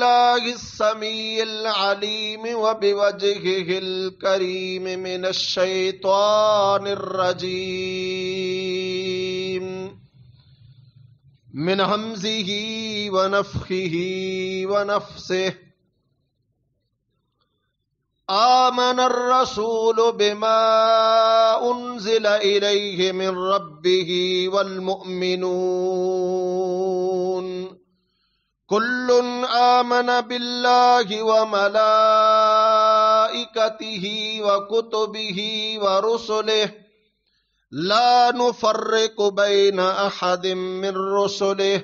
بالله السميع العليم وبوجهه الكريم من الشيطان الرجيم من همزه ونفخه ونفسه آمن الرسول بما أنزل إليه من ربه والمؤمنون كل آمن بالله وملائكته وكتبه ورسله لا نفرق بين أحد من رسله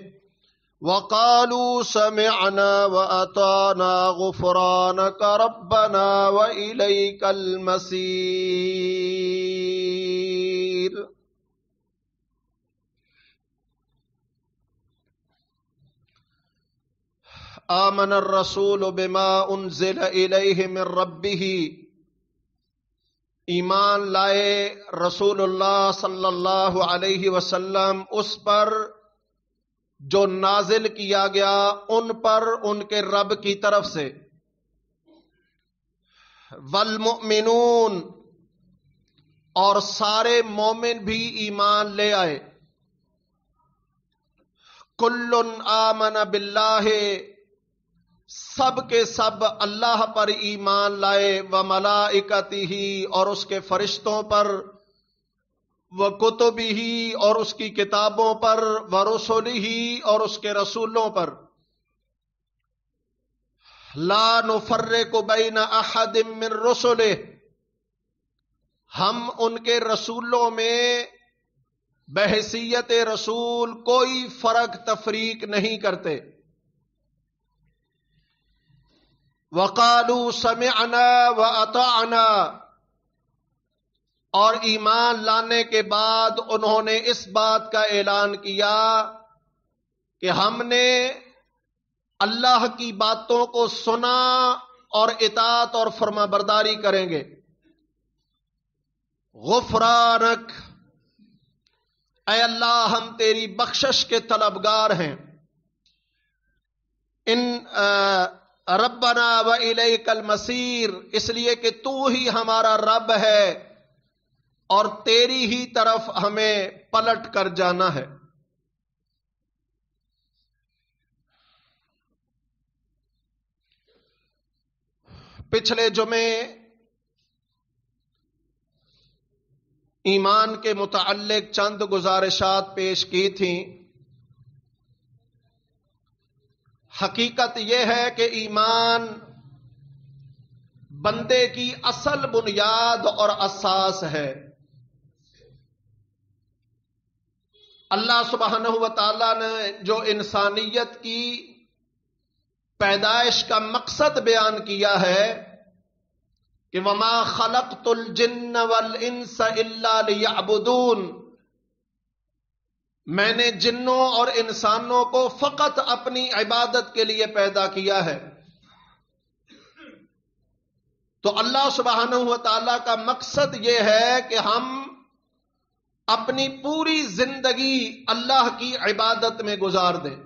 وقالوا سمعنا وأطعنا غفرانك ربنا وإليك المصير. آمن الرسول بما انزل الیہ من ربہ، ایمان لائے رسول اللہ صلی اللہ علیہ وسلم اس پر جو نازل کیا گیا ان پر ان کے رب کی طرف سے، والمؤمنون اور سارے مومن بھی ایمان لے آئے، کل آمن باللہ سب کے سب اللہ پر ایمان لائے، وملائکتہ اور اس کے فرشتوں پر، وکتبہ اور اس کی کتابوں پر، ورسلہ اور اس کے رسولوں پر، لا نفرق بین احد من رسلہ ہم ان کے رسولوں میں بحیثیت رسول کوئی فرق تفریق نہیں کرتے، وقالوا سمعنا واطعنا اور ایمان لانے کے بعد انہوں نے اس بات کا اعلان کیا کہ ہم نے اللہ کی باتوں کو سنا اور اطاعت اور فرما برداری کریں گے. غفرانک اے اللہ ہم تیری بخشش کے طلبگار ہیں، ان ربنا و الیک المصیر اس لیے کہ تو ہی ہمارا رب ہے اور تیری ہی طرف ہمیں پلٹ کر جانا ہے. پچھلے جمعے ایمان کے متعلق چند گزارشات پیش کی تھیں. حقیقت یہ ہے کہ ایمان بندے کی اصل بنیاد اور اساس ہے. اللہ سبحانہ و تعالیٰ نے جو انسانیت کی پیدائش کا مقصد بیان کیا ہے کہ وما خلقت الجن والانس الا لیعبدون، میں نے جنوں اور انسانوں کو فقط اپنی عبادت کے لیے پیدا کیا ہے. تو اللہ سبحانہ و تعالیٰ کا مقصد یہ ہے کہ ہم اپنی پوری زندگی اللہ کی عبادت میں گزار دیں.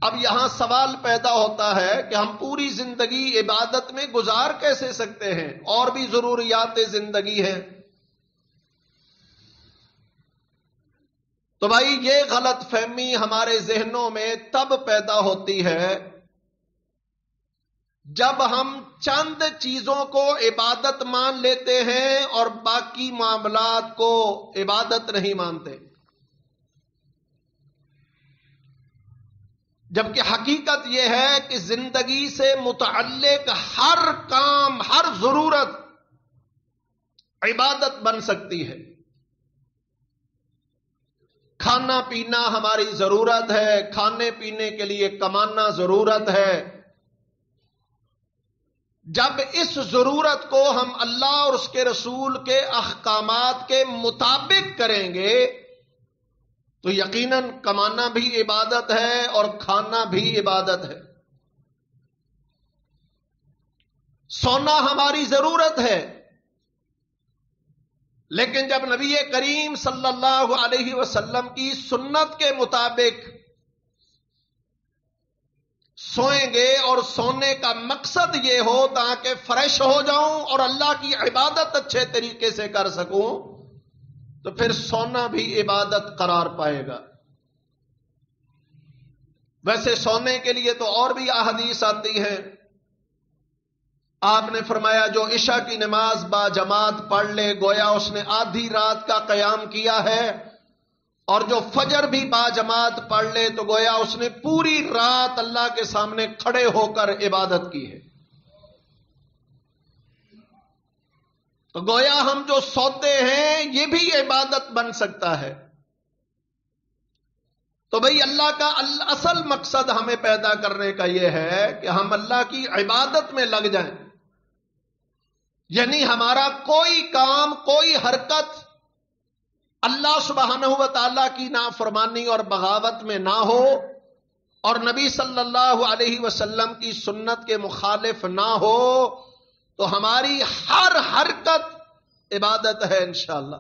اب یہاں سوال پیدا ہوتا ہے کہ ہم پوری زندگی عبادت میں گزار کیسے سکتے ہیں، اور بھی ضروریات زندگی ہیں. تو بھائی یہ غلط فہمی ہمارے ذہنوں میں تب پیدا ہوتی ہے جب ہم چند چیزوں کو عبادت مان لیتے ہیں اور باقی معاملات کو عبادت نہیں مانتے، جبکہ حقیقت یہ ہے کہ زندگی سے متعلق ہر کام، ہر ضرورت عبادت بن سکتی ہے. کھانا پینا ہماری ضرورت ہے، کھانے پینے کے لیے کمانا ضرورت ہے. جب اس ضرورت کو ہم اللہ اور اس کے رسول کے احکامات کے مطابق کریں گے تو یقیناً کمانا بھی عبادت ہے اور کھانا بھی عبادت ہے. سونا ہماری ضرورت ہے، لیکن جب نبی کریم صلی اللہ علیہ وسلم کی سنت کے مطابق سوئیں گے اور سونے کا مقصد یہ ہو تاکہ فریش ہو جاؤں اور اللہ کی عبادت اچھے طریقے سے کر سکوں، تو پھر سونا بھی عبادت قرار پائے گا۔ ویسے سونے کے لیے تو اور بھی احادیث آتی ہیں۔ آپ نے فرمایا جو عشاء کی نماز با جماعت پڑھ لے گویا اس نے آدھی رات کا قیام کیا ہے، اور جو فجر بھی با جماعت پڑھ لے تو گویا اس نے پوری رات اللہ کے سامنے کھڑے ہو کر عبادت کی ہے۔ تو گویا ہم جو سوتے ہیں یہ بھی عبادت بن سکتا ہے۔ تو بھئی اللہ کا اصل مقصد ہمیں پیدا کرنے کا یہ ہے کہ ہم اللہ کی عبادت میں لگ جائیں، یعنی ہمارا کوئی کام، کوئی حرکت اللہ سبحانہ و تعالیٰ کی نافرمانی اور بغاوت میں نہ ہو، اور نبی صلی اللہ علیہ وسلم کی سنت کے مخالف نہ ہو، تو ہماری ہر حرکت عبادت ہے انشاءاللہ۔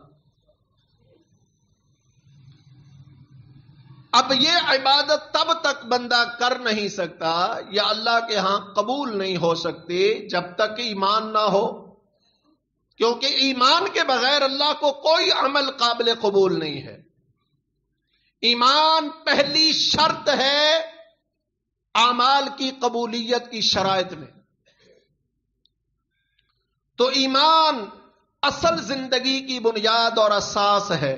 اب یہ عبادت تب تک بندہ کر نہیں سکتا یا اللہ کے ہاں قبول نہیں ہو سکتی جب تک ایمان نہ ہو، کیونکہ ایمان کے بغیر اللہ کو کوئی عمل قابل قبول نہیں ہے۔ ایمان پہلی شرط ہے اعمال کی قبولیت کی شرائط میں۔ تو ایمان اصل زندگی کی بنیاد اور اساس ہے،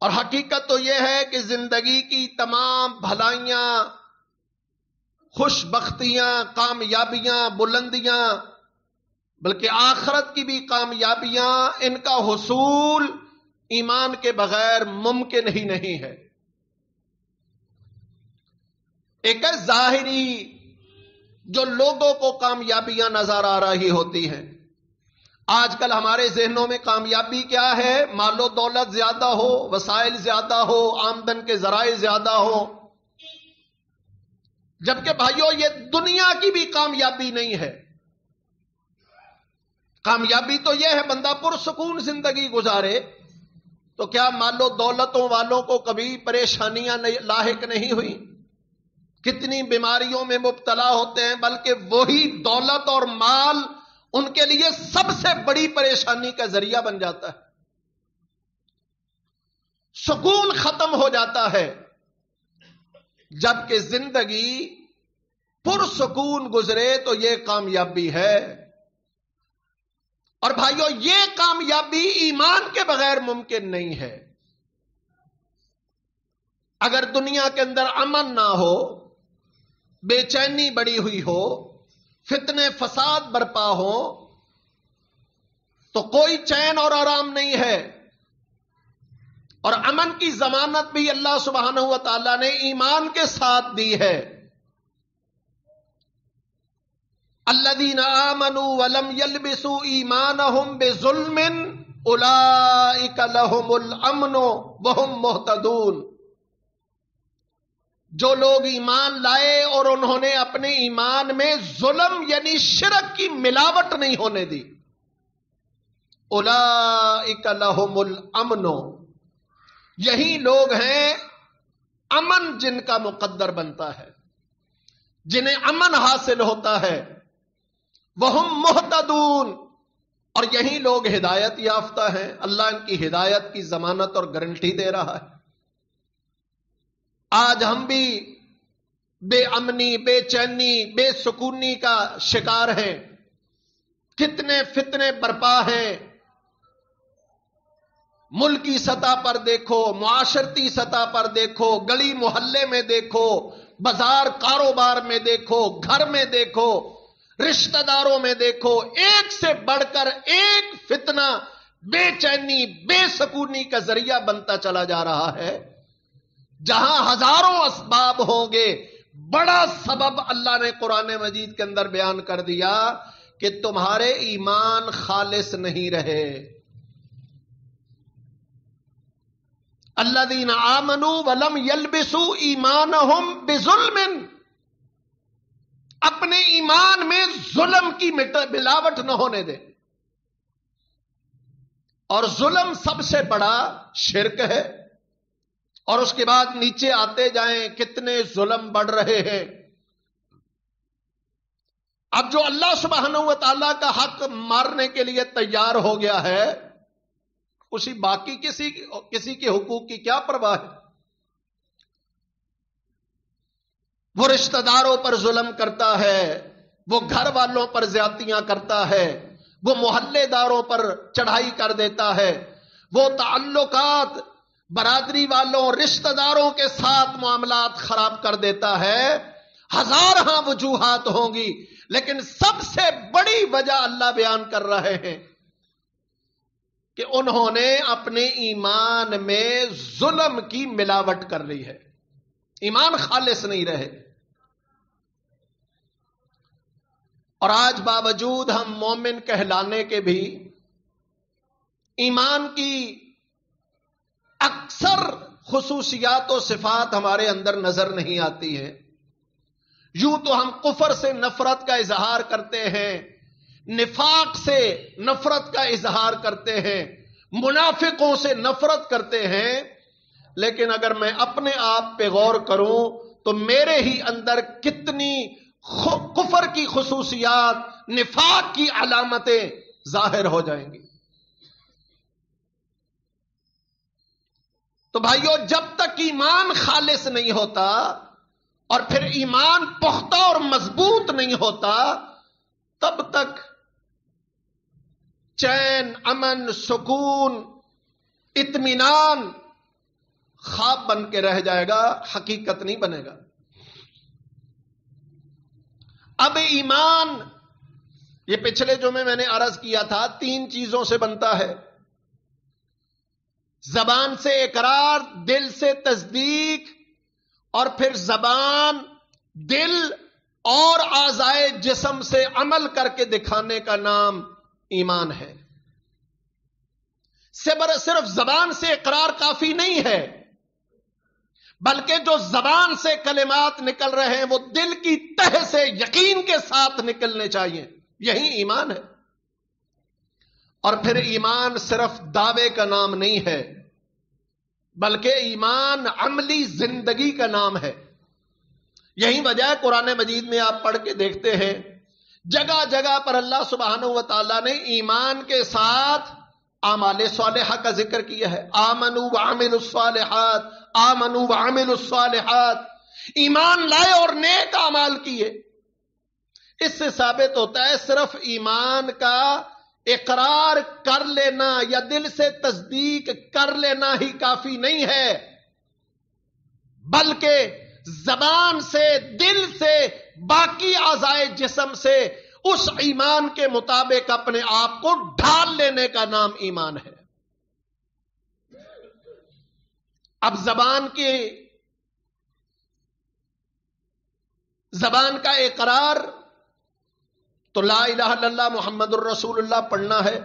اور حقیقت تو یہ ہے کہ زندگی کی تمام بھلائیاں، خوش بختیاں، کامیابیاں، بلندیاں، بلکہ آخرت کی بھی کامیابیاں، ان کا حصول ایمان کے بغیر ممکن ہی نہیں ہے۔ ایک ہے ظاہری جو لوگوں کو کامیابیاں نظر آ رہی ہوتی ہیں۔ آج کل ہمارے ذہنوں میں کامیابی کیا ہے؟ مال و دولت زیادہ ہو، وسائل زیادہ ہو، آمدن کے ذرائع زیادہ ہو، جبکہ بھائیو یہ دنیا کی بھی کامیابی نہیں ہے۔ کامیابی تو یہ ہے بندہ پرسکون زندگی گزارے۔ تو کیا مال و دولتوں والوں کو کبھی پریشانیاں لاحق نہیں ہوئی؟ کتنی بیماریوں میں مبتلا ہوتے ہیں، بلکہ وہی دولت اور مال ان کے لیے سب سے بڑی پریشانی کا ذریعہ بن جاتا ہے۔ سکون ختم ہو جاتا ہے، جبکہ زندگی پرسکون گزرے تو یہ کامیابی ہے۔ اور بھائیو یہ کامیابی ایمان کے بغیر ممکن نہیں ہے۔ اگر دنیا کے اندر امن نہ ہو، بے چینی بڑی ہوئی ہو، فتنے فساد برپا ہو، تو کوئی چین اور آرام نہیں ہے۔ اور امن کی ضمانت بھی اللہ سبحانہ و تعالیٰ نے ایمان کے ساتھ دی ہے۔ الذین آمنوا ولم یلبسوا ایمانہم بظلم اولئک لہم الامن وہم مہتدون۔ جو لوگ ایمان لائے اور انہوں نے اپنے ایمان میں ظلم یعنی شرک کی ملاوٹ نہیں ہونے دی، اولئک لہم الامن، یہی لوگ ہیں امن جن کا مقدر بنتا ہے، جنہیں امن حاصل ہوتا ہے، وہم مہتدون، اور یہی لوگ ہدایت یافتہ ہیں۔ اللہ ان کی ہدایت کی ضمانت اور گارنٹی دے رہا ہے۔ آج ہم بھی بے امنی، بے چینی، بے سکونی کا شکار ہیں۔ کتنے فتنے برپا ہیں، ملکی سطح پر دیکھو، معاشرتی سطح پر دیکھو، گلی محلے میں دیکھو، بازار کاروبار میں دیکھو، گھر میں دیکھو، رشتہ داروں میں دیکھو، ایک سے بڑھ کر ایک فتنہ بے چینی، بے سکونی کا ذریعہ بنتا چلا جا رہا ہے۔ جہاں ہزاروں اسباب ہوں گے، بڑا سبب اللہ نے قرآن مجید کے اندر بیان کر دیا کہ تمہارے ایمان خالص نہیں رہے۔ الذین آمنوا ولم یلبسوا ایمانہم بظلم، اپنے ایمان میں ظلم کی ملاوٹ نہ ہونے دے۔ اور ظلم سب سے بڑا شرک ہے، اور اس کے بعد نیچے آتے جائیں کتنے ظلم بڑھ رہے ہیں. اب جو اللہ سبحانہ و تعالیٰ کا حق مارنے کے لیے تیار ہو گیا ہے، اسی باقی کسی کے حقوق کی کیا پرواہ ہے؟ وہ رشتہ داروں پر ظلم کرتا ہے، وہ گھر والوں پر زیادتیاں کرتا ہے، وہ محلے داروں پر چڑھائی کر دیتا ہے، وہ تعلقات برادری والوں رشتہ داروں کے ساتھ معاملات خراب کر دیتا ہے. ہزارہ وجوہات ہوں گی، لیکن سب سے بڑی وجہ اللہ بیان کر رہے ہیں کہ انہوں نے اپنے ایمان میں ظلم کی ملاوٹ کر لی ہے. ایمان خالص نہیں رہے. اور آج باوجود ہم مومن کہلانے کے بھی ایمان کی اکثر خصوصیات و صفات ہمارے اندر نظر نہیں آتی ہیں. یوں تو ہم کفر سے نفرت کا اظہار کرتے ہیں، نفاق سے نفرت کا اظہار کرتے ہیں، منافقوں سے نفرت کرتے ہیں، لیکن اگر میں اپنے آپ پہ غور کروں تو میرے ہی اندر کتنی کفر کی خصوصیات، نفاق کی علامتیں ظاہر ہو جائیں گی. تو بھائیو، جب تک ایمان خالص نہیں ہوتا اور پھر ایمان پختہ اور مضبوط نہیں ہوتا، تب تک چین، امن، سکون، اطمینان خواب بن کے رہ جائے گا، حقیقت نہیں بنے گا. اب ایمان، یہ پچھلے جمعے میں نے عرض کیا تھا، 3 چیزوں سے بنتا ہے. زبان سے اقرار، دل سے تصدیق، اور پھر زبان، دل اور اعضائے جسم سے عمل کر کے دکھانے کا نام ایمان ہے. صرف زبان سے اقرار کافی نہیں ہے، بلکہ جو زبان سے کلمات نکل رہے ہیں وہ دل کی تہ سے یقین کے ساتھ نکلنے چاہیے. یہی ایمان ہے. اور پھر ایمان صرف دعوے کا نام نہیں ہے، بلکہ ایمان عملی زندگی کا نام ہے. یہی وجہ ہے قرآن مجید میں آپ پڑھ کے دیکھتے ہیں جگہ جگہ پر اللہ سبحانہ و تعالیٰ نے ایمان کے ساتھ اعمال صالحہ کا ذکر کیا ہے. آمنوا وعملوا الصالحات، آمنوا وعملوا الصالحات، ایمان لائے اور نیک اعمال کیے. اس سے ثابت ہوتا ہے صرف ایمان کا اقرار کر لینا یا دل سے تصدیق کر لینا ہی کافی نہیں ہے، بلکہ زبان سے، دل سے، باقی اعضائے جسم سے اس ایمان کے مطابق اپنے آپ کو ڈھال لینے کا نام ایمان ہے. اب زبان کا اقرار تو لا الہ الا اللہ محمد الرسول اللہ پڑھنا ہے.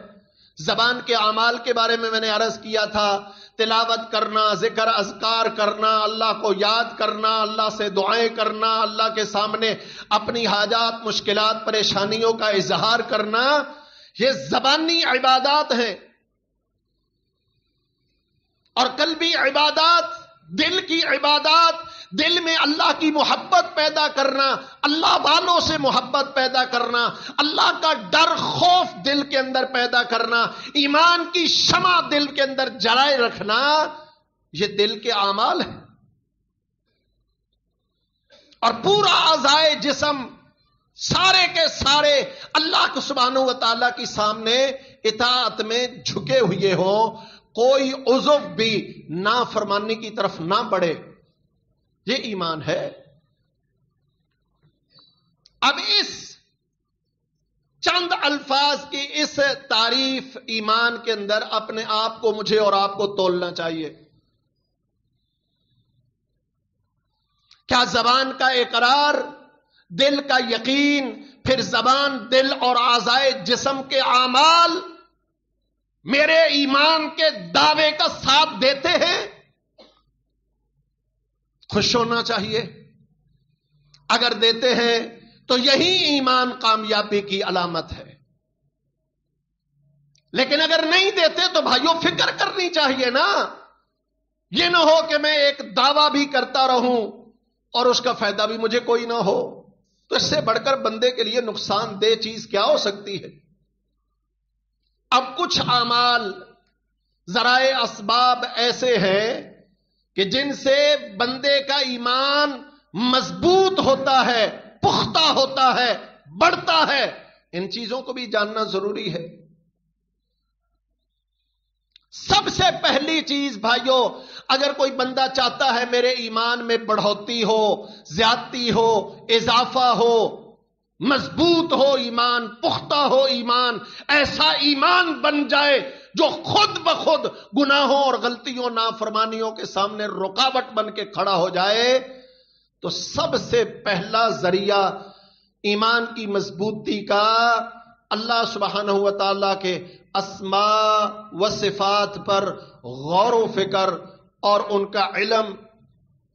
زبان کے اعمال کے بارے میں نے عرض کیا تھا، تلاوت کرنا، ذکر اذکار کرنا، اللہ کو یاد کرنا، اللہ سے دعائیں کرنا، اللہ کے سامنے اپنی حاجات، مشکلات، پریشانیوں کا اظہار کرنا، یہ زبانی عبادات ہیں. اور قلبی عبادات، دل کی عبادات، دل میں اللہ کی محبت پیدا کرنا، اللہ والوں سے محبت پیدا کرنا، اللہ کا ڈر، خوف دل کے اندر پیدا کرنا، ایمان کی شمع دل کے اندر جلائے رکھنا، یہ دل کے اعمال ہیں. اور پورا اعضائے جسم سارے کے سارے اللہ سبحانہ و تعالیٰ کی سامنے اطاعت میں جھکے ہوئے ہوں، کوئی عضو بھی نافرمانی کی طرف نہ بڑھے. یہ ایمان ہے. اب اس چند الفاظ کی اس تعریف ایمان کے اندر اپنے آپ کو، مجھے اور آپ کو تولنا چاہیے. کیا زبان کا اقرار، دل کا یقین، پھر زبان، دل اور اعضائے جسم کے اعمال میرے ایمان کے دعوے کا ساتھ دیتے ہیں؟ خوش ہونا چاہیے. اگر دیتے ہیں تو یہی ایمان کامیابی کی علامت ہے. لیکن اگر نہیں دیتے تو بھائیوں فکر کرنی چاہیے نا. یہ نہ ہو کہ میں ایک دعویٰ بھی کرتا رہوں اور اس کا فائدہ بھی مجھے کوئی نہ ہو. تو اس سے بڑھ کر بندے کے لیے نقصان دہ چیز کیا ہو سکتی ہے؟ اب کچھ اعمال، ذرائع، اسباب ایسے ہیں کہ جن سے بندے کا ایمان مضبوط ہوتا ہے، پختہ ہوتا ہے، بڑھتا ہے. ان چیزوں کو بھی جاننا ضروری ہے. سب سے پہلی چیز بھائیو، اگر کوئی بندہ چاہتا ہے میرے ایمان میں بڑھوتی ہو، زیادتی ہو، اضافہ ہو، مضبوط ہو ایمان، پختہ ہو ایمان، ایسا ایمان بن جائے جو خود بخود گناہوں اور غلطیوں، نافرمانیوں کے سامنے رکاوٹ بن کے کھڑا ہو جائے، تو سب سے پہلا ذریعہ ایمان کی مضبوطی کا اللہ سبحانہ و تعالیٰ کے اسماء و صفات پر غور و فکر اور ان کا علم،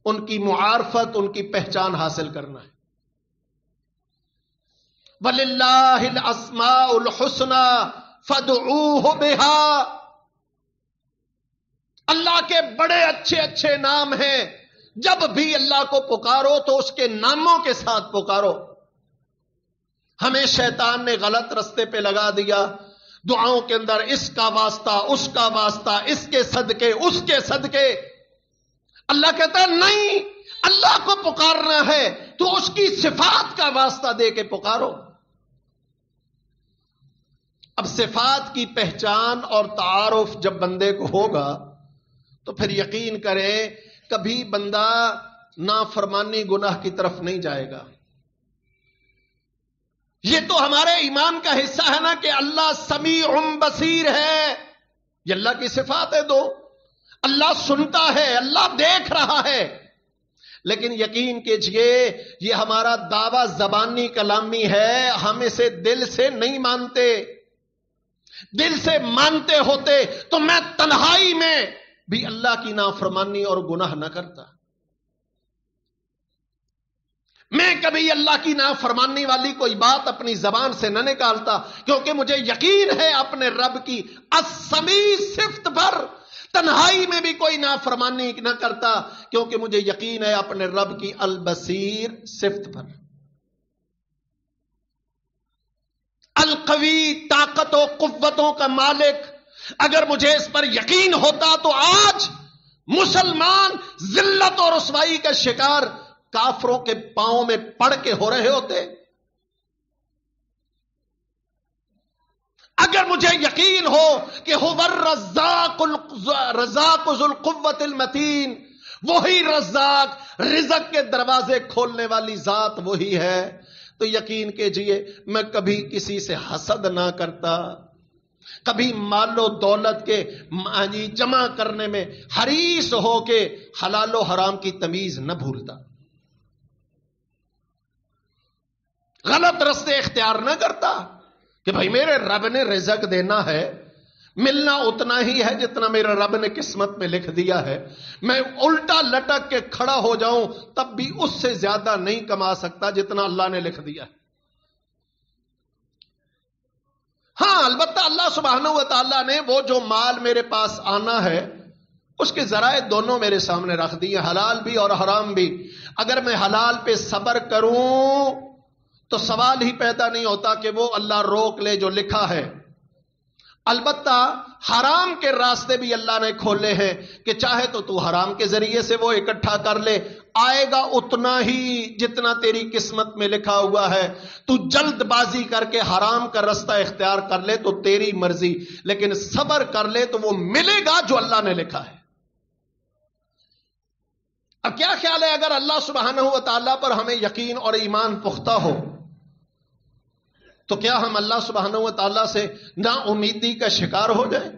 ان کی معارفت، ان کی پہچان حاصل کرنا ہے. وَلِلَّهِ الْأَسْمَاءُ الْحُسْنَى فَادْعُوهُ بِهَا. اللہ کے بڑے اچھے اچھے نام ہیں، جب بھی اللہ کو پکارو تو اس کے ناموں کے ساتھ پکارو. ہمیں شیطان نے غلط رستے پہ لگا دیا، دعاؤں کے اندر اس کا واسطہ، اس کا واسطہ، اس کے صدقے، اس کے صدقے. اللہ کہتا ہے نہیں، اللہ کو پکارنا ہے تو اس کی صفات کا واسطہ دے کے پکارو. اب صفات کی پہچان اور تعارف جب بندے کو ہوگا تو پھر یقین کرے کبھی بندہ نافرمانی گناہ کی طرف نہیں جائے گا. یہ تو ہمارے ایمان کا حصہ ہے نا کہ اللہ سمیع بصیر ہے. یہ اللہ کی صفات ہے. دو، اللہ سنتا ہے، اللہ دیکھ رہا ہے. لیکن یقین کیجئے یہ ہمارا دعویٰ زبانی کلامی ہے، ہم اسے دل سے نہیں مانتے. دل سے مانتے ہوتے تو میں تنہائی میں بھی اللہ کی نافرمانی اور گناہ نہ کرتا. میں کبھی اللہ کی نافرمانی والی کوئی بات اپنی زبان سے نہ نکالتا، کیونکہ مجھے یقین ہے اپنے رب کی السمیع صفت پر. تنہائی میں بھی کوئی نافرمانی نہ کرتا، کیونکہ مجھے یقین ہے اپنے رب کی البصیر صفت پر. القوی، طاقت و قوتوں کا مالک. اگر مجھے اس پر یقین ہوتا تو آج مسلمان ذلت اور رسوائی کا شکار کافروں کے پاؤں میں پڑ کے ہو رہے ہوتے. اگر مجھے یقین ہو کہ هو الرزاق ذو القوت المتین، وہی رزاق، رزق کے دروازے کھولنے والی ذات وہی ہے، تو یقین کیجئے میں کبھی کسی سے حسد نہ کرتا، کبھی مال و دولت کے جمع کرنے میں حریص ہو کے حلال و حرام کی تمیز نہ بھولتا، غلط رستے اختیار نہ کرتا کہ بھائی میرے رب نے رزق دینا ہے، ملنا اتنا ہی ہے جتنا میرے رب نے قسمت میں لکھ دیا ہے. میں الٹا لٹک کے کھڑا ہو جاؤں تب بھی اس سے زیادہ نہیں کما سکتا جتنا اللہ نے لکھ دیا. ہاں البتہ اللہ سبحانہ و تعالیٰ نے وہ جو مال میرے پاس آنا ہے اس کے ذرائع دونوں میرے سامنے رکھ دیے، حلال بھی اور حرام بھی. اگر میں حلال پہ صبر کروں تو سوال ہی پیدا نہیں ہوتا کہ وہ اللہ روک لے جو لکھا ہے. البتہ حرام کے راستے بھی اللہ نے کھولے ہیں کہ چاہے تو حرام کے ذریعے سے وہ اکٹھا کر لے، آئے گا اتنا ہی جتنا تیری قسمت میں لکھا ہوا ہے. تو جلد بازی کر کے حرام کا راستہ اختیار کر لے تو تیری مرضی، لیکن صبر کر لے تو وہ ملے گا جو اللہ نے لکھا ہے. اب کیا خیال ہے اگر اللہ سبحانہ و تعالیٰ پر ہمیں یقین اور ایمان پختہ ہو تو کیا ہم اللہ سبحانہ و تعالیٰ سے نا امیدی کا شکار ہو جائیں؟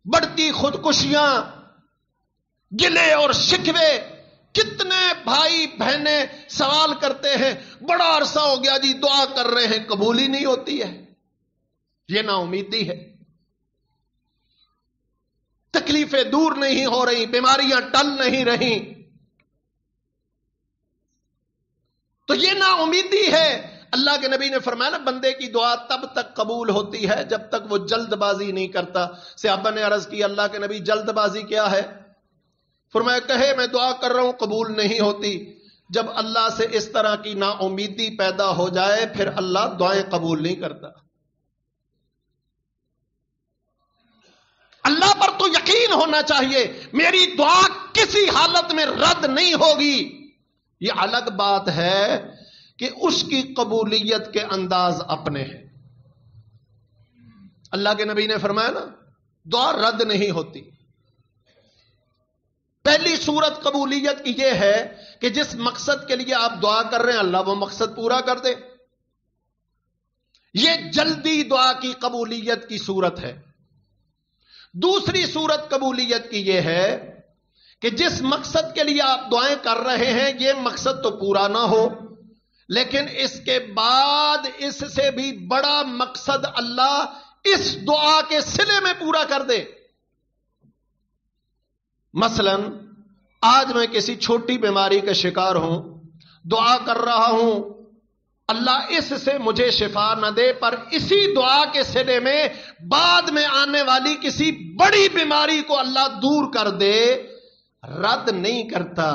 بڑھتی خودکشیاں، گلے اور شکوے. کتنے بھائی بہنیں سوال کرتے ہیں بڑا عرصہ ہو گیا جی دعا کر رہے ہیں قبول ہی نہیں ہوتی ہے. یہ نا امیدی ہے. تکلیفیں دور نہیں ہو رہی، بیماریاں ٹل نہیں رہی، تو یہ نا امیدی ہے. اللہ کے نبی نے فرمایا نا بندے کی دعا تب تک قبول ہوتی ہے جب تک وہ جلد بازی نہیں کرتا. صحابہ نے عرض کی اللہ کے نبی جلد بازی کیا ہے؟ فرمایا کہے میں دعا کر رہا ہوں قبول نہیں ہوتی. جب اللہ سے اس طرح کی نا امیدی پیدا ہو جائے پھر اللہ دعائیں قبول نہیں کرتا. اللہ پر تو یقین ہونا چاہیے میری دعا کسی حالت میں رد نہیں ہوگی. یہ الگ بات ہے کہ اس کی قبولیت کے انداز اپنے ہیں. اللہ کے نبی نے فرمایا نا دعا رد نہیں ہوتی. پہلی صورت قبولیت کی یہ ہے کہ جس مقصد کے لیے آپ دعا کر رہے ہیں اللہ وہ مقصد پورا کر دے. یہ جلدی دعا کی قبولیت کی صورت ہے. دوسری صورت قبولیت کی یہ ہے کہ جس مقصد کے لیے آپ دعائیں کر رہے ہیں یہ مقصد تو پورا نہ ہو لیکن اس کے بعد اس سے بھی بڑا مقصد اللہ اس دعا کے صلے میں پورا کر دے. مثلا آج میں کسی چھوٹی بیماری کا شکار ہوں, دعا کر رہا ہوں اللہ اس سے مجھے شفا نہ دے, پر اسی دعا کے صلے میں بعد میں آنے والی کسی بڑی بیماری کو اللہ دور کر دے. رد نہیں کرتا,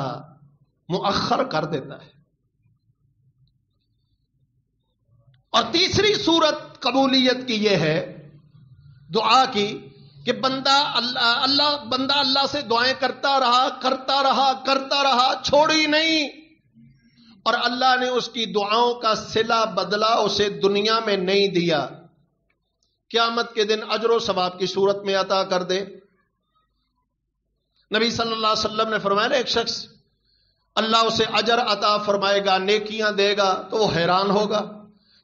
مؤخر کر دیتا ہے. اور تیسری صورت قبولیت کی یہ ہے دعا کی کہ بندہ اللہ سے دعائیں کرتا رہا چھوڑی نہیں, اور اللہ نے اس کی دعاؤں کا صلہ بدلہ اسے دنیا میں نہیں دیا, قیامت کے دن اجر و ثواب کی صورت میں عطا کر دے. نبی صلی اللہ علیہ وسلم نے فرمایا ایک شخص اللہ اسے اجر عطا فرمائے گا, نیکیاں دے گا, تو وہ حیران ہوگا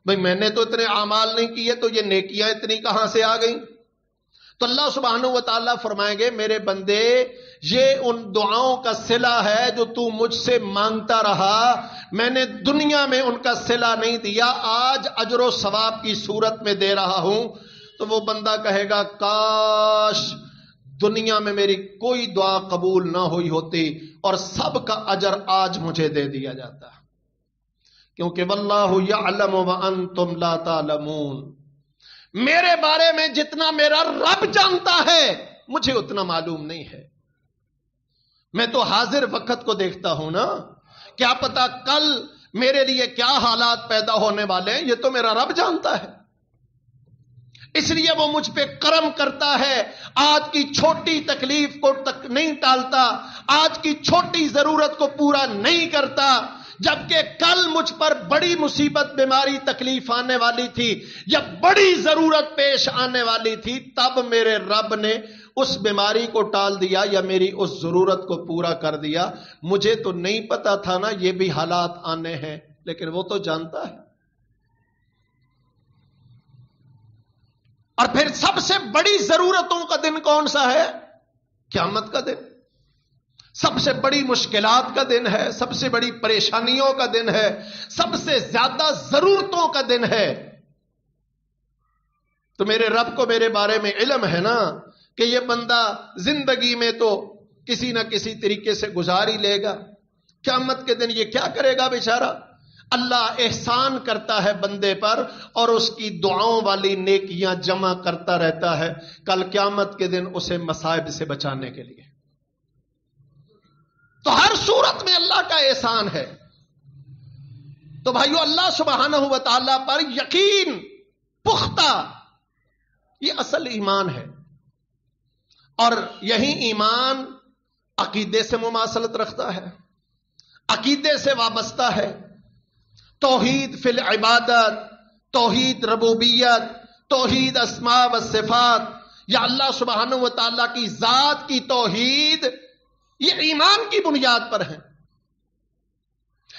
بھئی میں نے تو اتنے اعمال نہیں کیے تو یہ نیکیاں اتنی کہاں سے آ گئیں؟ تو اللہ سبحانہ و تعالیٰ فرمائیں گے میرے بندے یہ ان دعاؤں کا صلہ ہے جو تو مجھ سے مانگتا رہا, میں نے دنیا میں ان کا صلہ نہیں دیا, آج اجر و ثواب کی صورت میں دے رہا ہوں. تو وہ بندہ کہے گا کاش دنیا میں میری کوئی دعا قبول نہ ہوئی ہوتی اور سب کا اجر آج مجھے دے دیا جاتا, کیونکہ واللہ یعلم وانتم لا تعلمون. میرے بارے میں جتنا میرا رب جانتا ہے مجھے اتنا معلوم نہیں ہے. میں تو حاضر وقت کو دیکھتا ہوں نا, کیا پتا کل میرے لیے کیا حالات پیدا ہونے والے ہیں, یہ تو میرا رب جانتا ہے. اس لیے وہ مجھ پہ کرم کرتا ہے, آج کی چھوٹی تکلیف کو تک نہیں ٹالتا, آج کی چھوٹی ضرورت کو پورا نہیں کرتا, جبکہ کل مجھ پر بڑی مصیبت بیماری تکلیف آنے والی تھی یا بڑی ضرورت پیش آنے والی تھی, تب میرے رب نے اس بیماری کو ٹال دیا یا میری اس ضرورت کو پورا کر دیا. مجھے تو نہیں پتا تھا نا یہ بھی حالات آنے ہیں, لیکن وہ تو جانتا ہے. اور پھر سب سے بڑی ضرورتوں کا دن کون سا ہے؟ قیامت کا دن. سب سے بڑی مشکلات کا دن ہے, سب سے بڑی پریشانیوں کا دن ہے, سب سے زیادہ ضرورتوں کا دن ہے. تو میرے رب کو میرے بارے میں علم ہے نا کہ یہ بندہ زندگی میں تو کسی نہ کسی طریقے سے گزار ہی لے گا, قیامت کے دن یہ کیا کرے گا بیچارہ. اللہ احسان کرتا ہے بندے پر اور اس کی دعاؤں والی نیکیاں جمع کرتا رہتا ہے کل قیامت کے دن اسے مصائب سے بچانے کے لیے. تو ہر صورت میں اللہ کا احسان ہے. تو بھائیو اللہ سبحانہ و تعالیٰ پر یقین پختہ یہ اصل ایمان ہے, اور یہی ایمان عقیدے سے مماثلت رکھتا ہے, عقیدے سے وابستہ ہے. توحید فی العبادت, توحید ربوبیت, توحید اسماء و صفات, یا اللہ سبحانہ و تعالیٰ کی ذات کی توحید, یہ ایمان کی بنیاد پر ہے.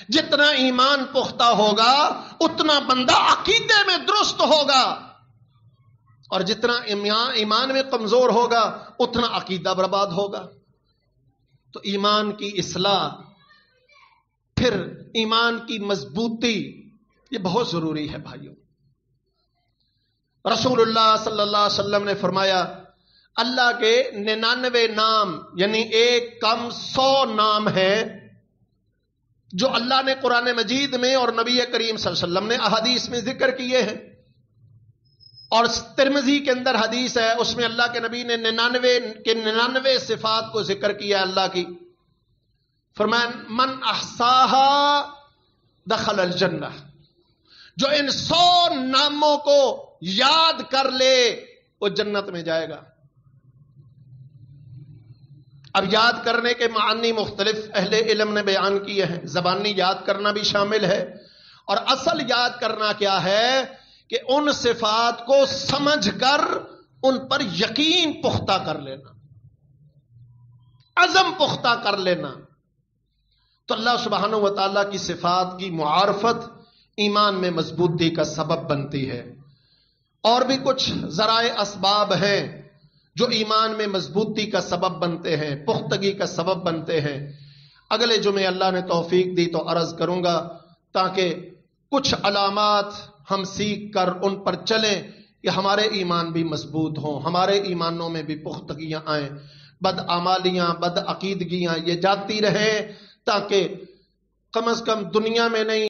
جتنا ایمان پختہ ہوگا اتنا بندہ عقیدے میں درست ہوگا, اور جتنا ایمان میں کمزور ہوگا اتنا عقیدہ برباد ہوگا. تو ایمان کی اصلاح, پھر ایمان کی مضبوطی, یہ بہت ضروری ہے بھائیوں. رسول اللہ صلی اللہ علیہ وسلم نے فرمایا اللہ کے 99 نام یعنی ایک کم 100 نام ہیں جو اللہ نے قرآن مجید میں اور نبی کریم صلی اللہ علیہ وسلم نے احادیث میں ذکر کیے ہیں. اور ترمذی کے اندر حدیث ہے، اس میں اللہ کے نبی نے 99 صفات کو ذکر کیا اللہ کی. فرمایا من احصاها دخل الجنہ، جو ان 100 ناموں کو یاد کر لے وہ جنت میں جائے گا. اب یاد کرنے کے معنی مختلف اہل علم نے بیان کیے ہیں. زبانی یاد کرنا بھی شامل ہے، اور اصل یاد کرنا کیا ہے کہ ان صفات کو سمجھ کر ان پر یقین پختہ کر لینا، عزم پختہ کر لینا. تو اللہ سبحانہ و تعالیٰ کی صفات کی معارفت ایمان میں مضبوطی کا سبب بنتی ہے. اور بھی کچھ ذرائع اسباب ہیں جو ایمان میں مضبوطی کا سبب بنتے ہیں، پختگی کا سبب بنتے ہیں. اگلے جمعے اللہ نے توفیق دی تو عرض کروں گا، تاکہ کچھ علامات ہم سیکھ کر ان پر چلیں کہ ہمارے ایمان بھی مضبوط ہوں، ہمارے ایمانوں میں بھی پختگیاں آئیں، بدعمالیاں، بدعقیدگیاں یہ جاتی رہیں، تاکہ کم از کم دنیا میں نہیں